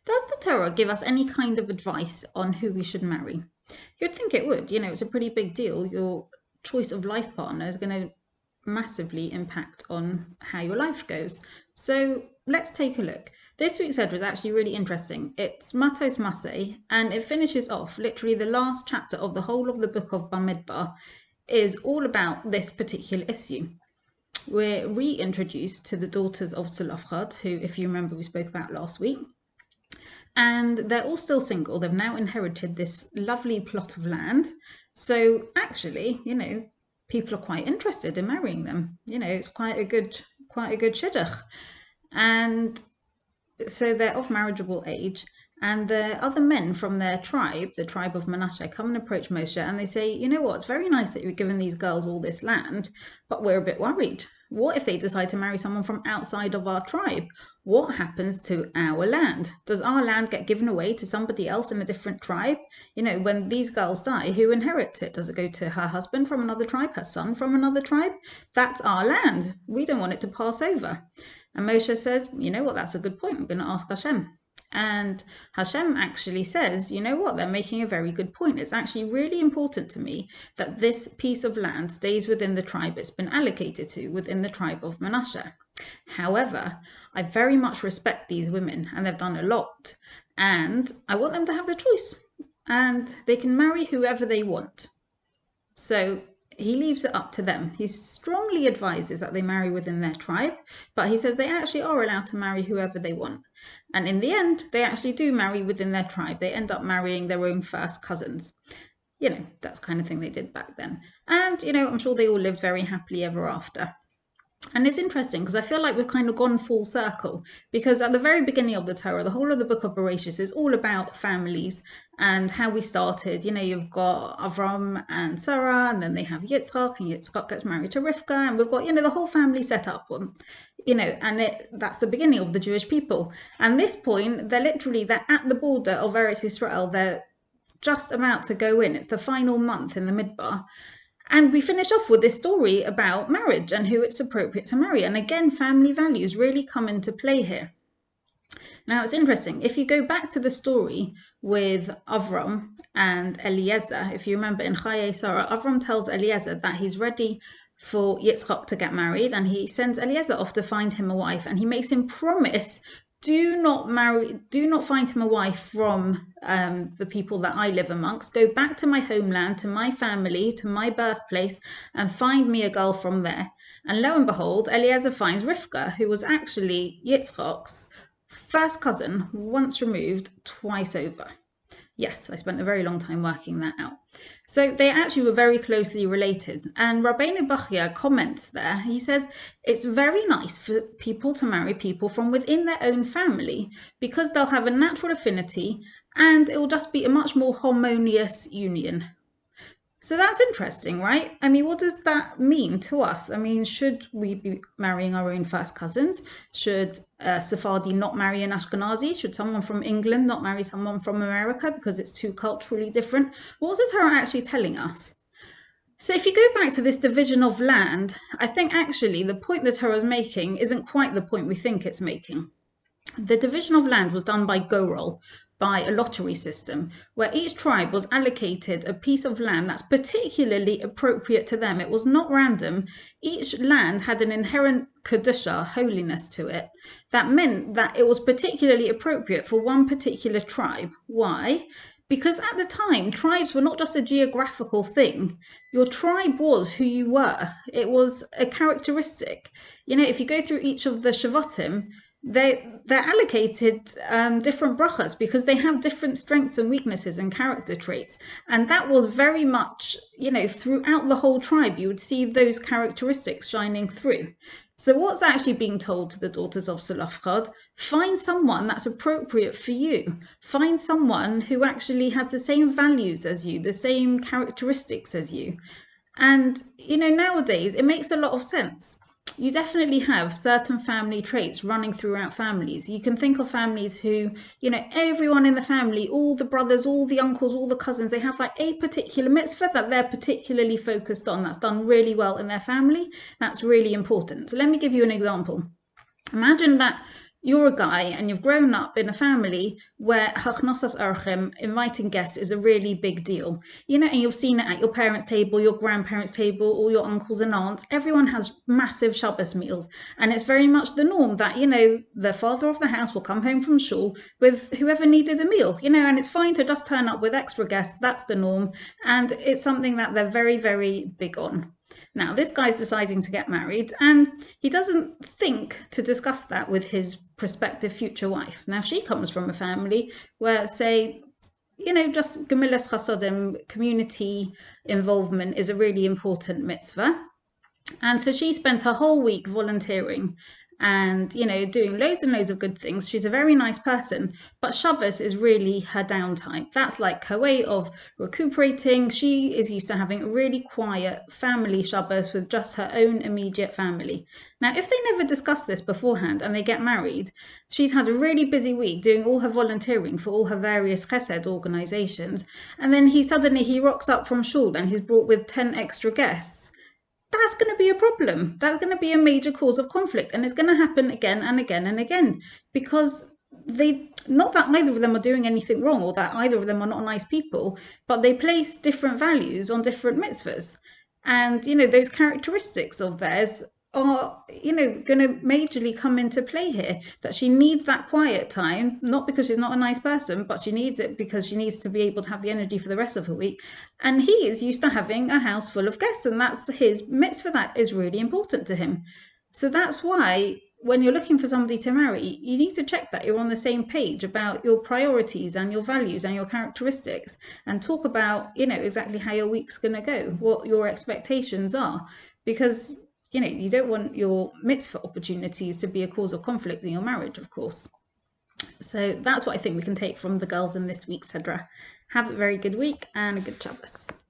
Does the Torah give us any kind of advice on who we should marry? You'd think it would. It's a pretty big deal. Your choice of life partner is going to massively impact on how your life goes. So let's take a look. This week's Ed was actually really interesting. It's Matos Masei, and it finishes off literally the last chapter of the whole of the book of Bamidbar is all about this particular issue. We're reintroduced to the daughters of Zelophehad, who, if you remember, we spoke about last week. And they're all still single. They've now inherited this lovely plot of land. So actually, people are quite interested in marrying them. It's quite a good shidduch. And so they're of marriageable age. And the other men from their tribe, the tribe of Manasseh, come and approach Moshe and they say, you know what, it's very nice that you've given these girls all this land, but we're a bit worried. What if they decide to marry someone from outside of our tribe? What happens to our land? Does our land get given away to somebody else in a different tribe? When these girls die, who inherits it? Does it go to her husband from another tribe, her son from another tribe? That's our land. We don't want it to pass over. And Moshe says, you know what, that's a good point. I'm going to ask Hashem. And Hashem actually says, you know what, they're making a very good point. It's actually really important to me that this piece of land stays within the tribe it's been allocated to, within the tribe of Manasseh. However, I very much respect these women and they've done a lot. And I want them to have the choice. And they can marry whoever they want. So he leaves it up to them. He strongly advises that they marry within their tribe, but he says they actually are allowed to marry whoever they want. And in the end, they actually do marry within their tribe. They end up marrying their own first cousins. That's the kind of thing they did back then. And, I'm sure they all lived very happily ever after. And it's interesting because I feel like we've kind of gone full circle, because at the very beginning of the Torah, the whole of the book of Bereshit is all about families and how we started. You've got Avram and Sarah, and then they have Yitzchak, and Yitzchak gets married to Rivka, and we've got, the whole family set up. And that's the beginning of the Jewish people. And this point, they're at the border of Eretz Israel. They're just about to go in. It's the final month in the Midbar. And we finish off with this story about marriage and who it's appropriate to marry. And again, family values really come into play here. Now, it's interesting. If you go back to the story with Avram and Eliezer, if you remember in Chaye Sarah, Avram tells Eliezer that he's ready for Yitzchak to get married, and he sends Eliezer off to find him a wife, and he makes him promise, do not find him a wife from the people that I live amongst. Go back to my homeland, to my family, to my birthplace, and find me a girl from there. And lo and behold, Eliezer finds Rivka, who was actually Yitzchak's first cousin, once removed, twice over. Yes, I spent a very long time working that out. So they actually were very closely related. And Rabbeinu Bachya comments there. He says, it's very nice for people to marry people from within their own family because they'll have a natural affinity and it will just be a much more harmonious union. So that's interesting, right? I mean, what does that mean to us? I mean, should we be marrying our own first cousins? Should Sephardi not marry an Ashkenazi? Should someone from England not marry someone from America because it's too culturally different? What is the Torah actually telling us? So if you go back to this division of land, I think actually the point the Torah is making isn't quite the point we think it's making. The division of land was done by Gorol, by a lottery system, where each tribe was allocated a piece of land that's particularly appropriate to them. It was not random. Each land had an inherent kedusha, holiness to it. That meant that it was particularly appropriate for one particular tribe. Why? Because at the time, tribes were not just a geographical thing. Your tribe was who you were. It was a characteristic. If you go through each of the Shavatim, they're allocated different brachas because they have different strengths and weaknesses and character traits. And that was very much, throughout the whole tribe, you would see those characteristics shining through. So what's actually being told to the daughters of Zelophehad? Find someone that's appropriate for you. Find someone who actually has the same values as you, the same characteristics as you. And, nowadays it makes a lot of sense. You definitely have certain family traits running throughout families. You can think of families who, everyone in the family, all the brothers, all the uncles, all the cousins, they have like a particular mitzvah that they're particularly focused on. That's done really well in their family. That's really important. So let me give you an example. Imagine that you're a guy and you've grown up in a family where hachnosas orchim, inviting guests, is a really big deal. And you've seen it at your parents' table, your grandparents' table, all your uncles and aunts. Everyone has massive Shabbos meals. And it's very much the norm that, the father of the house will come home from shul with whoever needed a meal, and it's fine to just turn up with extra guests. That's the norm. And it's something that they're very, very big on. Now, this guy's deciding to get married, and he doesn't think to discuss that with his prospective future wife. Now, she comes from a family where, say, just gemilas chasodim, community involvement is a really important mitzvah. And so she spends her whole week volunteering and, doing loads and loads of good things. She's a very nice person, but Shabbos is really her downtime. That's like her way of recuperating. She is used to having a really quiet family Shabbos with just her own immediate family. Now, if they never discuss this beforehand and they get married, she's had a really busy week doing all her volunteering for all her various chesed organizations. And then he rocks up from shul and he's brought with 10 extra guests. That's going to be a problem. That's going to be a major cause of conflict. And it's going to happen again and again and again, because not that either of them are doing anything wrong or that either of them are not nice people, but they place different values on different mitzvahs. And, those characteristics of theirs are, going to majorly come into play here. That she needs that quiet time, not because she's not a nice person, but she needs it because she needs to be able to have the energy for the rest of her week. And he is used to having a house full of guests, and that's his mitzvah that is really important to him. So that's why when you're looking for somebody to marry, you need to check that you're on the same page about your priorities and your values and your characteristics, and talk about, exactly how your week's going to go, what your expectations are, because you don't want your mitzvah opportunities to be a cause of conflict in your marriage, of course. So that's what I think we can take from the girls in this week's Hedra. Have a very good week and a good Shabbos.